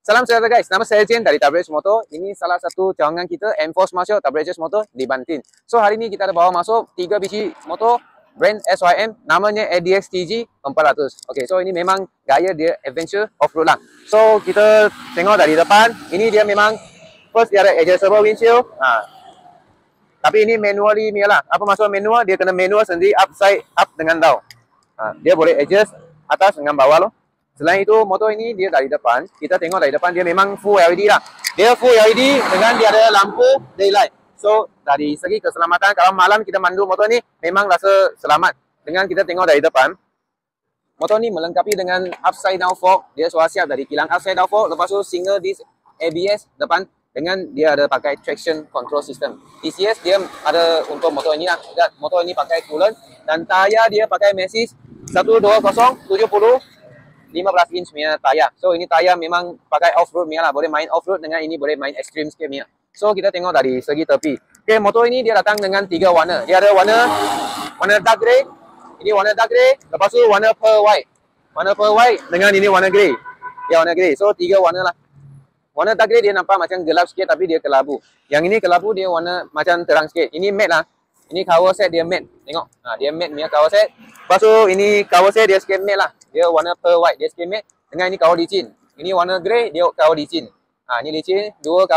Salam sejahtera guys, nama saya Jen dari WS Motor. Ini salah satu cawangan kita, Enforce masuk WS Motor di Bantin. So hari ini kita ada bawa masuk 3 biji motor brand SYM, namanya ADX TG 400. Okay, so ini memang gaya dia adventure off-road lah. So kita tengok dari depan, ini dia memang first dia ada adjustable windshield. Tapi ini manually punya lah. Apa maksud manual? Dia kena manual sendiri, upside up dengan down. Dia boleh adjust atas dengan bawah loh. Selain itu, motor ini dia dari depan. Kita tengok dari depan dia memang full LED lah. Dia full LED dengan dia ada lampu daylight. So, dari segi keselamatan, kalau malam kita mandu motor ni, memang rasa selamat. Dengan kita tengok dari depan, motor ni melengkapi dengan upside down fork. Dia suara siap dari kilang upside down fork. Lepas tu single disc ABS depan. Dengan dia ada pakai traction control system. TCS dia ada untuk motor ini lah. Motor ini pakai coolant. Dan tayar dia pakai Masis 120 70 15 inch punya tayar. So ini tayar memang pakai off-road punya lah. Boleh main off-road dengan ini boleh main extreme sikit punya. So kita tengok dari segi tepi. Okay, motor ini dia datang dengan 3 warna. Dia ada warna dark grey. Ini warna dark grey. Lepas tu warna pearl white. Warna pearl white dengan ini warna grey. Ya, warna grey. So 3 warna lah. Warna dark grey dia nampak macam gelap sikit tapi dia kelabu. Yang ini kelabu dia warna macam terang sikit. Ini matte lah. Ini cover set dia matte. Tengok. Dia matte punya cover set. Lepas tu ini cover set dia sikit matte lah. Dia warna pearl white, dia sikit matte. Dengan ini cover licin. Ini warna grey, dia cover licin. Ini licin, dua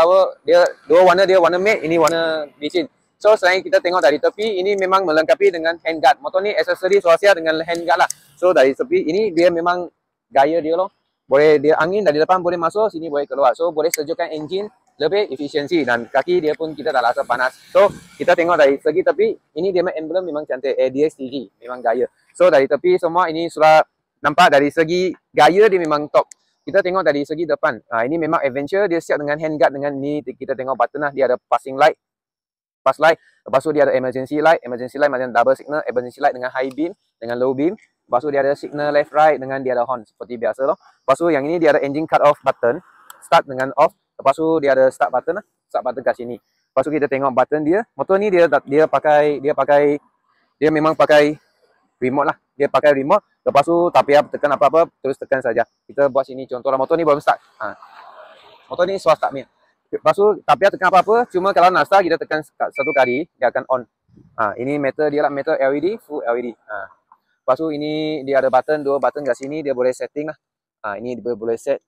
warna dia warna matte, ini warna licin. So selain kita tengok dari tepi, ini memang melengkapi dengan handguard. Motor ni aksesori suasia dengan handguard lah. So dari tepi ini dia memang gaya dia loh. Boleh dia angin dari depan boleh masuk, sini boleh keluar. So boleh sejukkan enjin lebih efisiensi dan kaki dia pun kita tak rasa panas. So kita tengok dari segi tepi, ini dia emblem memang cantik, ADX TG, memang gaya. So dari tepi semua ini sudah nampak dari segi gaya dia memang top. Kita tengok dari segi depan. Ini memang adventure, dia siap dengan handguard dengan ni kita tengok button lah, dia ada passing light, pass light. Lepas tu dia ada emergency light macam double signal, emergency light dengan high beam, dengan low beam. Lepas tu dia ada signal left right dengan dia ada horn seperti biasa loh. Lepas tu yang ini dia ada engine cut off button, start dengan off. Lepas tu dia ada start button lah, start button kat sini. Lepas tu kita tengok button dia. Motor ni dia memang pakai remote lah. Dia pakai remote. Lepas tu tak payah tekan apa-apa, terus tekan saja. Kita buat sini contoh lah, motor ni belum start. Motor ni suara start ni. Lepas tu tak payah tekan apa-apa, cuma kalau nak start kita tekan satu kali, dia akan on. Ini meter dia lah, meter LED, full LED. Lepas tu ini dia ada button, 2 button kat sini, dia boleh setting lah. Ini dia boleh set.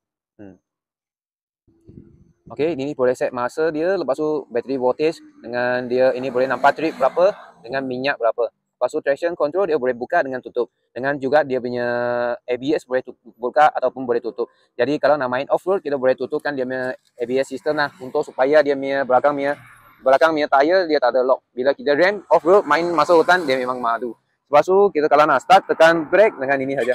Okay, ini boleh set masa dia, lepas tu battery voltage dengan dia ini boleh nampak trip berapa dengan minyak berapa. Lepas tu traction control dia boleh buka dengan tutup. Dengan juga dia punya ABS boleh buka ataupun boleh tutup. Jadi kalau nak main off-road kita boleh tutupkan dia punya ABS system lah untuk supaya dia punya belakang punya tayar dia tak ada lock. Bila kita rem off-road main masuk hutan dia memang madu. Lepas tu kita kalau nak start tekan brake dengan ini saja.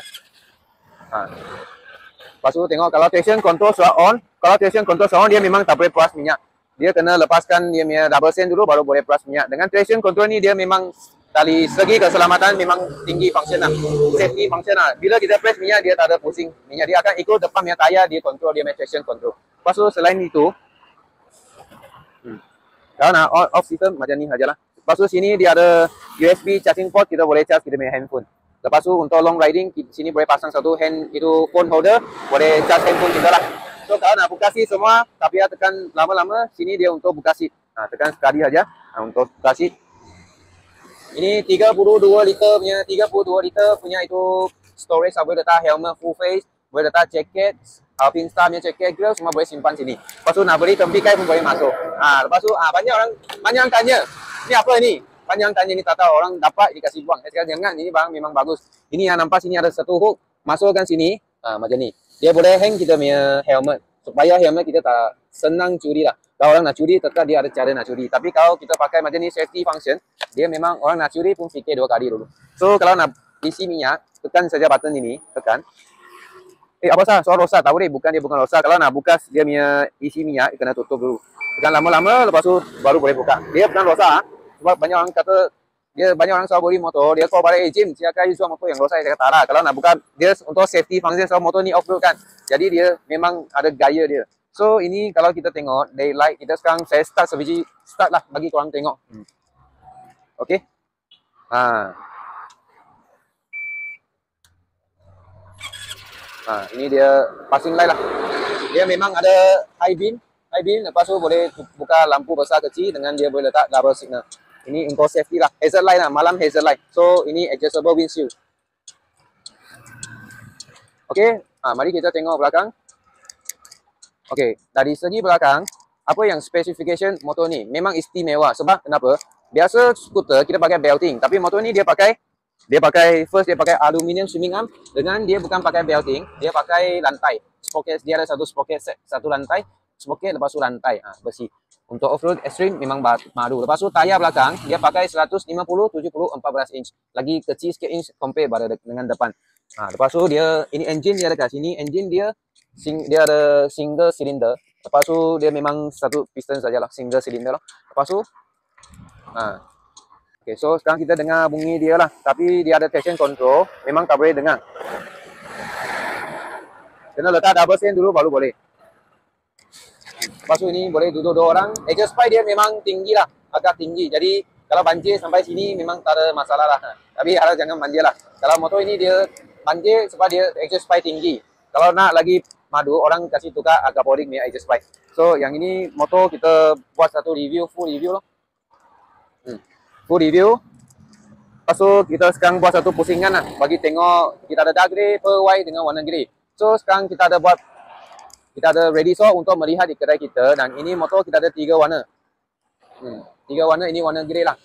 Lepas tu tengok kalau traction control sudah on. Kalau traction control sudah on dia memang tak boleh peras minyak. Dia kena lepaskan dia punya double send dulu baru boleh peras minyak. Dengan traction control ni dia memang dari segi keselamatan memang tinggi function lah. Safety function lah. Bila kita press minyak dia tak ada pusing minyak. Dia akan ikut depan minyak tayar dia control dia punya traction control. Lepas tu selain itu kalau nak off system macam ni sajalah. Lepas tu sini dia ada USB charging port, kita boleh charge kita punya handphone. Lepas tu untuk long riding sini boleh pasang satu hand itu phone holder, boleh charge handphone kita lah. So kalau nak buka seat semua tak payah tekan lama-lama, sini dia untuk buka seat. Tekan sekali saja untuk buka seat. Ini 32 liter punya itu storage, boleh letak helmet full face, boleh letak jacket, Alpine Star punya jacket, grill semua boleh simpan sini. Lepas tu nak beli tempikai pun boleh masuk. Lepas tu banyak orang tanya, ni apa ni? Banyak orang tanya ni tak tahu, orang dapat dikasih buang. Saya cakap jangan, ini barang memang bagus. Ini yang nampak sini ada satu hook, masukkan sini, macam ni. Dia boleh hang kita punya helmet, supaya helmet kita tak senang curi lah. Kalau orang nak curi, tetap dia ada cara nak curi. Tapi kalau kita pakai macam ni safety function, dia memang orang nak curi pun fikir 2 kali dulu. So kalau nak isi minyak, tekan saja button ini, tekan. Apa sah? Soal rosak tak boleh, dia bukan rosak. Kalau nak buka dia punya isi minyak, kena tutup dulu. Tekan lama-lama, lepas tu baru boleh buka. Dia bukan rosak. Sebab banyak orang kata, banyak orang soal beli motor, dia call balik, Jim, silakan jual motor yang rosak. Saya kata, tak. Kalau nak buka, dia untuk safety function, soal motor ni off-road kan. Jadi dia memang ada gaya dia. So ini kalau kita tengok, daylight, kita sekarang saya start sebiji, start lah bagi korang tengok. Okay. Ini dia passing light lah. Dia memang ada high beam, lepas tu boleh buka lampu besar kecil dengan dia boleh letak double signal. Ini untuk safety lah, hazard light lah, malam hazard light. So ini adjustable windshield. Okey, mari kita tengok belakang. Okey, dari segi belakang, apa yang specification motor ni memang istimewa. Sebab kenapa? Biasa skuter kita pakai belting, tapi motor ni dia pakai aluminium swimming arm dengan dia bukan pakai belting, dia pakai lantai. Sprocket dia ada satu sprocket set, satu lantai, sprocket lepas tu lantai besi. Untuk off-road extreme memang madu. Lepas tu tayar belakang dia pakai 150 70 14 inch. Lagi kecil sikit inch compare dengan depan. Lepas tu dia ini engine dia ada kat sini, engine dia ada single cylinder. Lepas tu dia memang satu piston sajalah, single cylinder lah. Lepas tu okay, so sekarang kita dengar bunyi dia lah. Tapi dia ada traction control, memang tak boleh dengar. Kena letak double stand dulu baru boleh. Lepas tu ini boleh duduk 2 orang. Exhaust pipe dia memang tinggi lah, agak tinggi. Jadi kalau banjir sampai sini memang tak ada masalah lah. Tapi harap jangan banjir lah. Kalau motor ini dia banjir sebab dia exhaust pipe tinggi. Kalau nak lagi madu, orang kasih tukar agak boring punya exhaust pipe. So yang ini motor kita buat satu review, full review loh. Full review. Lepas tu kita sekarang buat satu pusingan lah, bagi tengok kita ada dark grey, pearl white dengan warna grey. So sekarang kita ada ready shop untuk melihat di kedai kita, dan ini motor kita ada 3 warna. 3 warna, ini warna grey lah.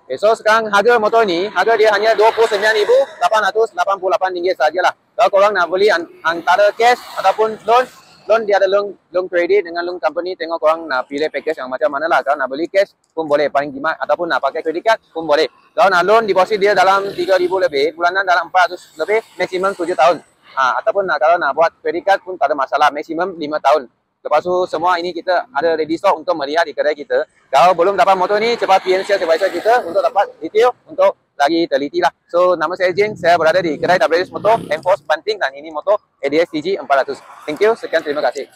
Okay, so sekarang harga motor ni, harga dia hanya RM29,888 sajalah. Kalau korang nak beli antara cash ataupun loan dia ada loan credit dengan loan company, tengok korang nak pilih package yang macam mana lah. Kalau nak beli cash pun boleh paling jimat, ataupun nak pakai credit card pun boleh. Kalau nak loan deposit dia dalam 3,000 lebih, bulanan dalam 400 lebih, maksimum 7 tahun. Ataupun kalau nak buat credit card pun tak ada masalah, maksimum 5 tahun. Lepas tu semua ini kita ada ready stock untuk melihat di kedai kita. Kalau belum dapat motor ni, cepat PM sales advisor kita untuk dapat detail untuk lagi teliti lah. So nama saya Jin, saya berada di kedai WS Motor, Enforce Banting, dan ini motor ADX TG 400. Thank you, sekian, terima kasih.